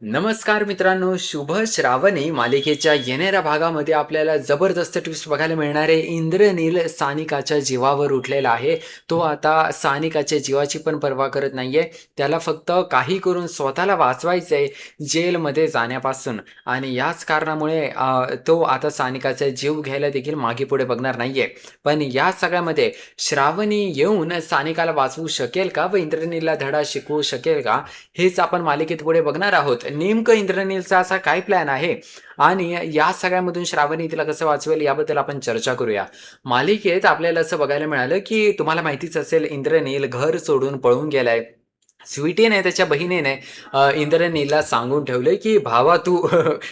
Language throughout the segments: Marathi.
नमस्कार मित्रांनो, शुभ श्रावणी मालिकेच्या येणाऱ्या भागामध्ये आपल्याला जबरदस्त ट्विस्ट बघायला मिळणार आहे. इंद्रनील सानिकाच्या जीवावर उठलेला आहे. तो आता सानिकाच्या जीवाची पण पर्वा करत नाहीये. त्याला फक्त काही करून स्वतःला वाचवायचंय जेलमध्ये जाण्यापासून आणि याच कारणामुळे तो आता सानिकाचा जीव घ्यायला देखील मागे-पुढे बघणार नाहीये. पण या सगळ्यामध्ये श्रावणी येऊन सानिकाला वाचवू शकेल का व इंद्रनीलला धडा शिकवू शकेल का? हेच आपण मालिकेत पुढे बघणार आहोत. नेमकं इंद्रनीलचा असा काय प्लॅन आहे आणि या सगळ्यामधून श्रावणी तिला कसं वाचवेल याबद्दल आपण चर्चा करूया. मालिकेत आपल्याला असं बघायला मिळालं की तुम्हाला माहितीच असेल इंद्रनील घर सोडून पळून गेलाय. स्वीटीने त्याच्या बहिणीने इंद्रनीलला सांगून ठेवलंय की भावा तू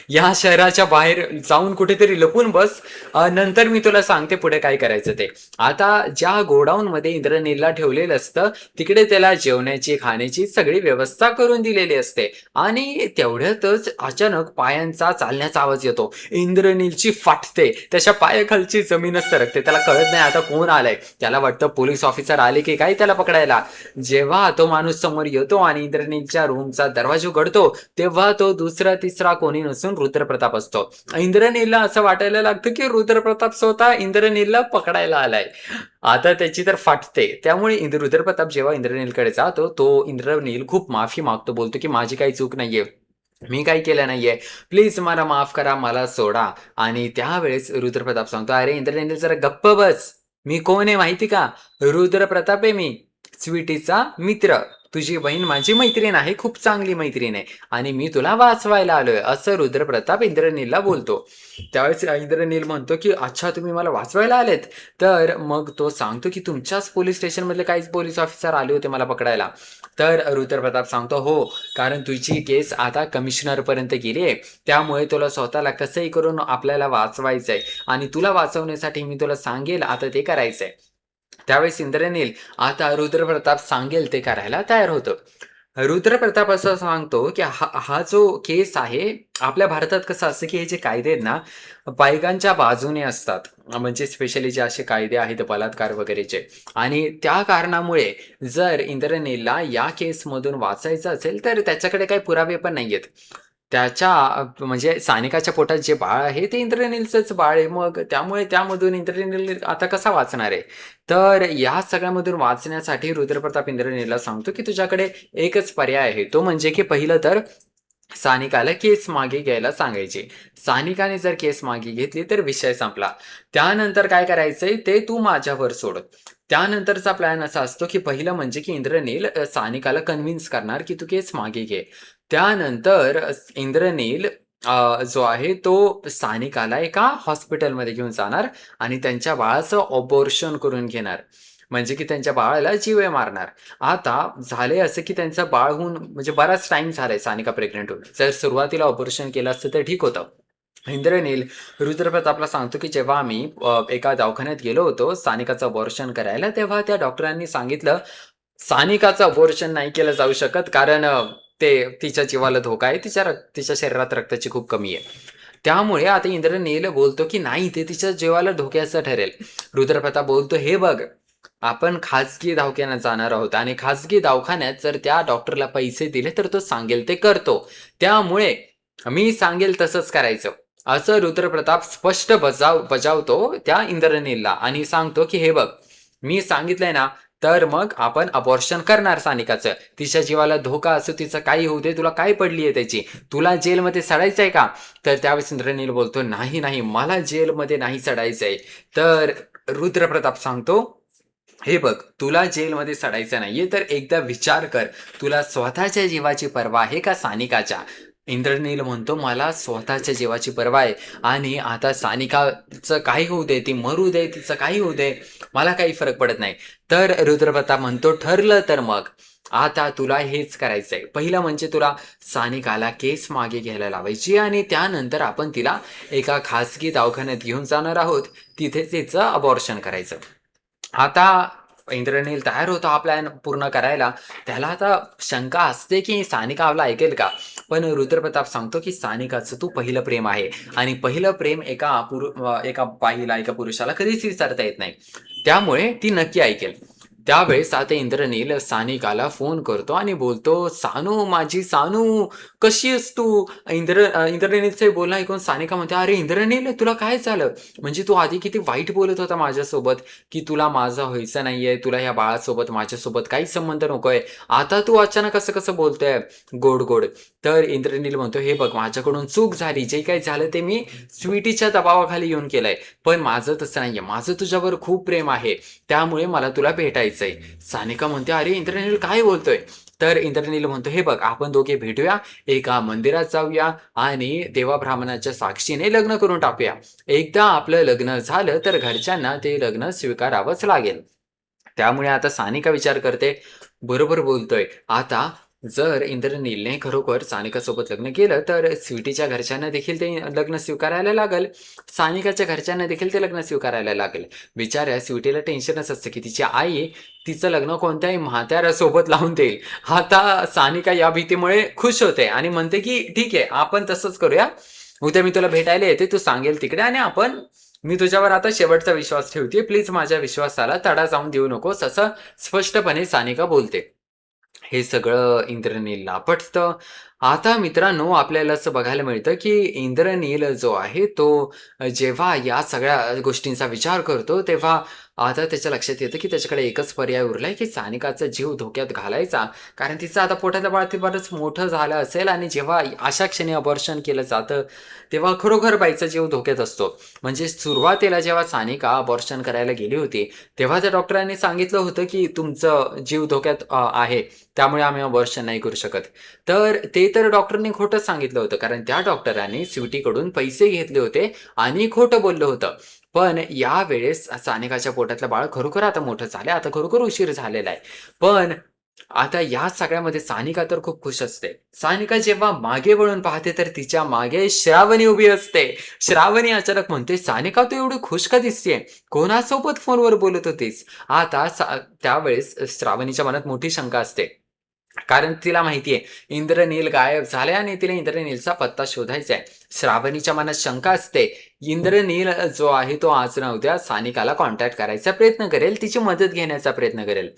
या शहराच्या बाहेर जाऊन कुठेतरी लपून बस. नंतर मी तुला सांगते पुढे काय करायचं ते. आता ज्या गोडाऊन मध्ये इंद्रनीलला ठेवलेलं असतं तिकडे त्याला जेवण्याची खाण्याची सगळी व्यवस्था करून दिलेली असते आणि तेवढ्यातच अचानक पायांचा चालण्याचा आवाज येतो. इंद्रनीलची फाटते, त्याच्या पायाखालची जमीनच सरकते. त्याला कळत नाही आता कोण आलंय. त्याला वाटतं पोलीस ऑफिसर आले की काय त्याला पकडायला. जेव्हा तो माणूस समोर येतो आणि इंद्रनीलच्या रूमचा दरवाजा उघडतो तेव्हा तो दुसरा तिसरा कोणी नसून रुद्रप्रताप असतो. इंद्रनीलला असं वाटायला लागतं की रुद्रप्रताप स्वतः इंद्रनीलला पकडायला आलाय. आता त्याची तर फाटते. त्यामुळे रुद्रप्रताप जेव्हा इंद्रनीलकडे जातो तो इंद्रनील खूप माफी मागतो. बोलतो की माझी काही चूक नाहीये. मी काही केलं नाहीये. प्लीज मला माफ करा, मला सोडा. आणि त्यावेळेस रुद्रप्रताप सांगतो, "अरे इंद्रनील जरा गप्प बस. मी कोण आहे माहिती का? रुद्रप्रताप आहे मी. स्वीटीचा मित्र. तुझी बहीण माझी मैत्रीण आहे, खूप चांगली मैत्रीण आहे आणि मी तुला वाचवायला आलोय." असं रुद्रप्रताप इंद्रनीलला बोलतो. त्यावेळेस इंद्रनील म्हणतो की "अच्छा तुम्ही मला वाचवायला आलेत?" तर मग तो सांगतो की "तुमच्याच पोलीस स्टेशनमधले काहीच पोलीस ऑफिसर आले होते मला पकडायला." तर रुद्रप्रताप सांगतो, "हो, कारण तुझी केस आता कमिशनरपर्यंत गेली आहे. त्यामुळे तुला स्वतःला कसंही करून आपल्याला वाचवायचंय आणि तुला वाचवण्यासाठी मी तुला सांगेल आता ते करायचंय." त्यावेळेस इंद्रनील आता रुद्रप्रताप सांगेल ते करायला तयार होतो. रुद्रप्रताप असं सांगतो, की हा हा जो केस आहे, आपल्या भारतात कसं असतं, की हे जे कायदे आहेत ना, बायकांच्या बाजूने असतात. म्हणजे स्पेशली जे असे कायदे आहेत बलात्कार वगैरेचे आणि त्या कारणामुळे जर इंद्रनीलला या केसमधून वाचायचं असेल, तर त्याच्याकडे काही पुरावे पण नाहीयेत. त्याच्या म्हणजे सानिकाच्या पोटात जे बाळ आहे, ते इंद्रनीलचंच बाळ आहे. मग त्यामुळे त्यामधून इंद्रनील आता कसा वाचणार आहे? तर या सगळ्यामधून वाचण्यासाठी रुद्रप्रताप इंद्रनीलला सांगतो, की तुझ्याकडे एकच पर्याय आहे. तो म्हणजे की पहिलं तर सानिकाला केस मागे घ्यायला सांगायची. सानिकाने जर केस मागे घेतली तर विषय संपला. त्यानंतर काय करायचंय ते तू माझ्यावर सोड. त्यानंतरचा प्लॅन असा असतो, की पहिलं म्हणजे की इंद्रनील सानिकाला कन्व्हिन्स करणार, की तू केस मागे घे. त्यानंतर इंद्रनील जो आहे तो सानिकाला एका हॉस्पिटलमध्ये घेऊन जाणार आणि त्यांच्या बाळाचं अबॉर्शन करून घेणार. म्हणजे की त्यांच्या बाळाला जीवे मारणार. आता झालंय असं, की त्यांचं बाळ होऊन म्हणजे बराच टाईम झालाय सानिका प्रेग्नंट होऊन. जर सुरुवातीला ऑपरेशन केलं असतं तर ठीक होतं. इंद्रनील रुद्रप्रतापला सांगतो, की जेव्हा आम्ही एका दवाखान्यात गेलो होतो सानिकाचं अबॉर्शन करायला, तेव्हा त्या डॉक्टरांनी सांगितलं, "सानिकाचं अबॉर्शन नाही केलं जाऊ शकत कारण ते तिच्या जीवाला धोका आहे. तिच्या शरीरात रक्ताची खूप कमी आहे." त्यामुळे आता इंद्रनील बोलतो, की "नाही, ते तिच्या जीवाला धोक्याचं ठरेल." रुद्रप्रताप बोलतो, "हे बघ, आपण खाजगी दवाखान्यात जाणार आहोत आणि खाजगी दवाखान्यात जर त्या डॉक्टरला पैसे दिले तर तो सांगेल ते करतो. त्यामुळे मी सांगेल तसंच करायचं." असं रुद्रप्रताप स्पष्ट बजावतो त्या इंद्रनीलला आणि सांगतो, की "हे बघ, मी सांगितलंय ना, तर मग आपण अबॉर्शन करणार सानिकाचं. तिच्या जीवाला धोका असो, तिचं काही होऊ दे, तुला काय पडलीये त्याची? तुला जेलमध्ये सडायचंय का?" तर त्यावेळेस इंद्रनील बोलतो, "नाही, नाही, मला जेलमध्ये नाही सडायचंय." तर रुद्रप्रताप सांगतो, "हे बघ, तुला जेलमध्ये सडायचं नाहीये, तर एकदा विचार कर. तुला स्वतःच्या जीवाची पर्वा आहे का सानिकाच्या?" इंद्रनील म्हणतो, "मला स्वतःच्या जीवाची पर्वा आहे आणि आता सानिकाचं काही होऊ दे, ती मरू दे, तिचं काही होऊ दे, मला काही फरक पडत नाही." तर रुद्रप्रताप म्हणतो, "ठरलं तर मग. आता तुला हेच करायचंय. पहिलं म्हणजे तुला सानिकाला केस मागे घ्यायला लावायची आणि त्यानंतर आपण तिला एका खाजगी दवाखान्यात घेऊन जाणार आहोत. तिथे तिचं अबॉर्शन करायचं." आता इंद्रनील तयार होतो हा प्लॅन पूर्ण करायला. त्याला आता शंका असते, की सानिका आपलं ऐकेल का? पण रुद्रप्रताप सांगतो, की सानिकाचं तू पहिलं प्रेम आहे आणि पहिलं प्रेम एका बाईला, एका पुरुषाला कधीच विसरता येत नाही. त्यामुळे ती नक्की ऐकेल. त्यावेळेस आता इंद्रनील सानिकाला फोन करतो आणि बोलतो, "सानू, माझी सानू, कशी आहेस तू?" इंद्रनीलचं बोलणं ऐकून सानिका म्हणते, "अरे इंद्रनील, तुला काय झालं? म्हणजे तू आधी किती वाईट बोलत होता माझ्यासोबत, की तुला माझं व्हायचं नाहीये, तुला ह्या बाळासोबत माझ्यासोबत काहीच संबंध नकोय. आता तू अचानक असं कसं बोलतोय गोड-गोड?" तर इंद्रनील म्हणतो, "हे बघ, माझ्याकडून चूक झाली. जे काही झालं ते मी स्वीटीच्या दबावाखाली येऊन केलंय. पण माझं तसं नाहीये. माझं तुझ्यावर खूप प्रेम आहे. त्यामुळे मला तुला भेटायचंय." सानिका म्हणते, "अरे इंद्रनील काय बोलतोय?" तर इंद्रनील म्हणतो, "हे बघ, आपण दोघे भेटूया, एका मंदिरात जाऊया आणि देवा ब्राह्मणाच्या साक्षीने लग्न करून टाकूया. एकदा आपलं लग्न झालं तर घरच्यांना ते लग्न स्वीकारावंच लागेल." त्यामुळे आता सानिका विचार करते, बरोबर बोलतोय. आता जर इंद्रनीलने खरोखर सानिकासोबत लग्न केलं, तर स्वीटीच्या घरच्यांना देखील ते लग्न स्वीकारायला लागेल. सानिकाच्या घरच्यांना देखील ते लग्न स्वीकारायला लागेल. बिचाऱ्या स्वीटीला टेन्शनच असतं, की तिची आई तिचं लग्न कोणत्याही म्हाताऱ्यासोबत लावून देईल. आता सानिका या भीतीमुळे खुश होते आणि म्हणते, की "ठीक आहे, आपण तसंच करूया. उद्या मी तुला भेटायला येते. तू सांगेल तिकडे आणि मी तुझ्यावर आता शेवटचा विश्वास ठेवते. प्लीज माझ्या विश्वासाला तडा जाऊन देऊ नकोस." असं स्पष्टपणे सानिका बोलते. हे सगळं इंद्रनीलला पटतं. आता मित्रांनो, आपल्याला असं बघायला मिळतं, की इंद्रनील जो आहे तो जेव्हा या सगळ्या गोष्टींचा विचार करतो, तेव्हा आता त्याच्या लक्षात येतं, की त्याच्याकडे एकच पर्याय उरलाय, की सानिकाचा जीव धोक्यात घालायचा. कारण तिचं आता पोटातलं बाळ ते बरंच मोठं झालं असेल आणि जेव्हा अशा क्षणी अबॉर्शन केलं जातं, तेव्हा खरोखर बाईचा जीव धोक्यात असतो. म्हणजे सुरुवातीला जेव्हा सानिका अबॉर्शन करायला गेली होती, तेव्हा त्या डॉक्टरांनी सांगितलं होतं, की तुमचं जीव धोक्यात आहे. त्यामुळे आम्ही अबॉर्शन नाही करू शकत. तर ते तर डॉक्टरनी खोटंच सांगितलं होतं. कारण त्या डॉक्टरांनी स्वीटीकडून पैसे घेतले होते आणि खोटं बोललं होतं. पण यावेळेस सानिकाच्या पोटातलं बाळ खरोखर आता मोठं झालंय. आता खरोखर उशीर झालेला आहे. पण आता या सगळ्यामध्ये सानिका तर खूप खुश असते. सानिका जेव्हा मागे वळून पाहते, तर तिच्या मागे श्रावणी उभी असते. श्रावणी अचानक म्हणते, "सानिका, तू एवढी खुश का दिसतेय? कोणासोबत फोनवर बोलत होतीस?" आता त्यावेळेस श्रावणीच्या मनात मोठी शंका असते. कारण तिला माहिती आहे इंद्रनील गायब झालाय आणि तिला इंद्रनीलचा पत्ता शोधायचा आहे. श्रावणीच्या मनात शंका असते. इंद्रनील जो आहे तो आज ना उद्या सानिकाला कॉन्टॅक्ट करायचा प्रयत्न करेल, तिची मदत घेण्याचा प्रयत्न करेल.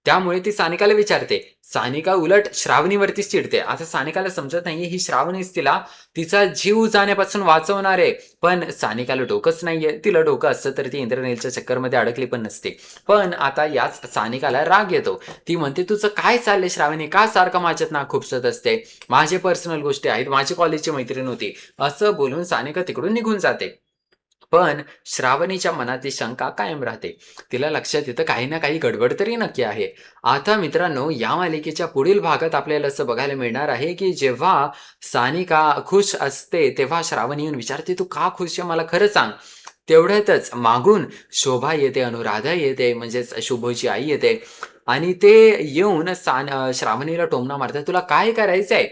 त्यामुळे ती सानिकाला विचारते. सानिका उलट श्रावणीवरतीच चिडते. आता सानिकाला समजत नाहीये ही श्रावणीच तिला तिचा जीव जाण्यापासून वाचवणार आहे. पण सानिकाला डोकंच नाहीये. तिला डोकं असतं तर ती इंद्रनीलच्या चक्करमध्ये अडकली पण नसती. पण आता याच सानिकाला राग येतो. ती म्हणते, "तुझं काय चाललंय श्रावणी? का सारखं माझ्यात नाक खुपसत असते? माझे पर्सनल गोष्टी आहेत. माझी कॉलेजची मैत्रीण होती." असं बोलून सानिका तिकडून निघून जाते. पण श्रावणीच्या मनात शंका कायम राहते. तिला लक्षात येतं काही ना काही गडबड तरी नक्की आहे. आता मित्रांनो, या मालिकेच्या पुढील भागात आपल्याला असं बघायला मिळणार आहे, की जेव्हा सानिका खुश असते, तेव्हा श्रावणी येऊन विचारते, "तू का खुश आहे? मला खरं सांग." तेवढ्यातच मागून शोभा येते, अनुराधा येते, म्हणजेच शुभची आई येते आणि ते येऊन श्रावणीला टोमणा मारतात, "तुला काय करायचंय?"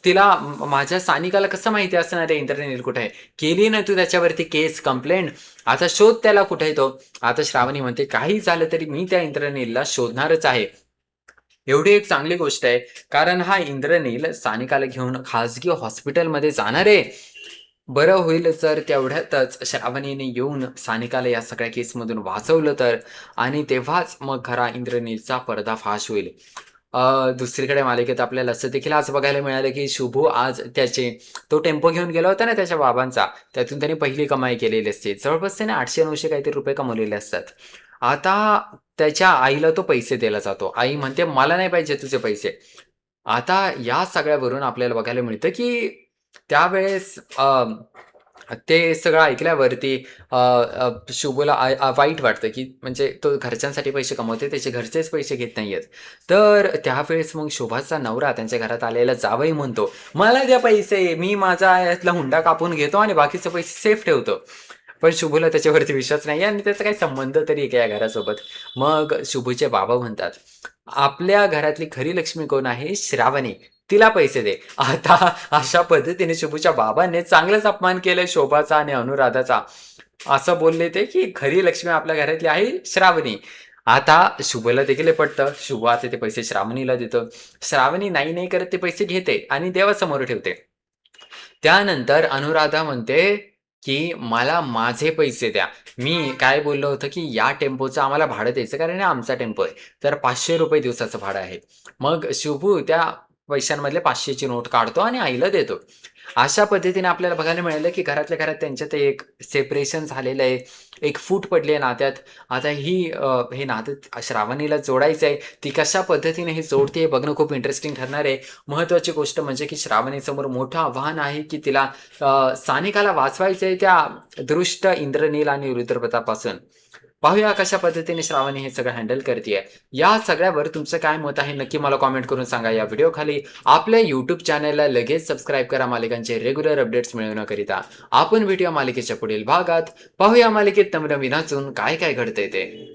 तिला माझ्या सानिकाला कसं माहिती असणार आहे इंद्रनील कुठे आहे? केली ना तू त्याच्यावरती केस कंप्लेंट. आता शोध त्याला कुठे आहे तो. आता श्रावणी म्हणते, "काही झालं तरी मी त्या इंद्रनीलला शोधणारच आहे." एवढी एक चांगली गोष्ट आहे. कारण हा इंद्रनील सानिकाला घेऊन खाजगी हॉस्पिटलमध्ये जाणार आहे. बरं होईल जर तेवढ्यातच श्रावणीने येऊन सानिकाला या सगळ्या केसमधून वाचवलं तर आणि तेव्हाच मग खरा इंद्रनीलचा पर्दाफाश होईल. दुसरीकडे मालिकेत आपल्याला असं देखील आज बघायला मिळालं, की शुभू आज तो टेम्पो घेऊन गेला होता ना त्याच्या बाबांचा, त्यातून त्याने पहिली कमाई केलेली असते. जवळपास त्याने 800-900 काहीतरी रुपये कमवलेले असतात. आता त्याच्या आईला तो पैसे द्यायला जातो. आई म्हणते, "मला नाही पाहिजे तुझे पैसे." आता या सगळ्यावरून आपल्याला बघायला मिळतं, की त्यावेळेस ते सगळं ऐकल्यावरती शुभूला वाईट वाटतं, की म्हणजे तो घरच्यांसाठी पैसे कमवतोय, त्याचे घरचेच पैसे घेत नाहीयेत. तर त्यावेळेस मग शोभाचा नवरा त्यांच्या घरात आलेला जावई म्हणतो, "मला द्या पैसे, मी माझा यातला हुंडा कापून घेतो आणि बाकीचे पैसे सेफ ठेवतो." पण शुभूला त्याच्यावरती विश्वास नाहीये आणि त्याचा काही संबंध तरी आहे का या घरासोबत? मग शुभूचे बाबा म्हणतात, "आपल्या घरातली खरी लक्ष्मी कोण आहे? श्रावणी. तिला पैसे दे." आता अशा पद्धतीने शुभूच्या बाबांनी चांगलाच अपमान केलाय शोभाचा आणि अनुराधाचा. असं बोलले ते, की खरी लक्ष्मी आपल्या घरातली आहे श्रावणी. आता शुभला देखील हे पटतं. शुभ आता ते पैसे श्रावणीला देतो. श्रावणी नाही, नाही करत ते पैसे घेते आणि देवासमोर ठेवते. त्यानंतर अनुराधा म्हणते, की मला माझे पैसे द्या. मी काय बोललो होतं, की या टेम्पोचं आम्हाला भाडं द्यायचं कारण हा आमचा टेम्पो आहे. तर ₹500 दिवसाचं भाडं आहे. मग शुभू त्या पैशांमधले 500 ची नोट काढतो आणि आईला देतो. अशा पद्धतीने आपल्याला बघायला मिळालं, की घरातल्या घरात त्यांच्यात एक सेपरेशन झालेलं आहे. एक फूट पडली आहे नात्यात. आता हे नातं श्रावणीला जोडायचं आहे. ती कशा पद्धतीने हे जोडते हे बघणं खूप इंटरेस्टिंग ठरणार आहे. महत्त्वाची गोष्ट म्हणजे, की श्रावणीसमोर मोठं आव्हान आहे, की तिला सानिकाला वाचवायचंय त्या दृष्ट इंद्रनील आणि रुद्रप्रतापासून. पाहूया कशा पद्धतीने श्रावणी हे सगळं हँडल करतीये. या सगळ्यावर तुमचं काय मत आहे नक्की मला कॉमेंट करून सांगा. या व्हिडिओखाली आपल्या YouTube चॅनलला लगेच सबस्क्राईब करा मालिकांचे रेग्युलर अपडेट्स मिळवण्याकरिता. आपण भेटूया मालिकेच्या पुढील भागात. पाहूया मालिकेत नवनवीन अजून काय काय घडतंय ते.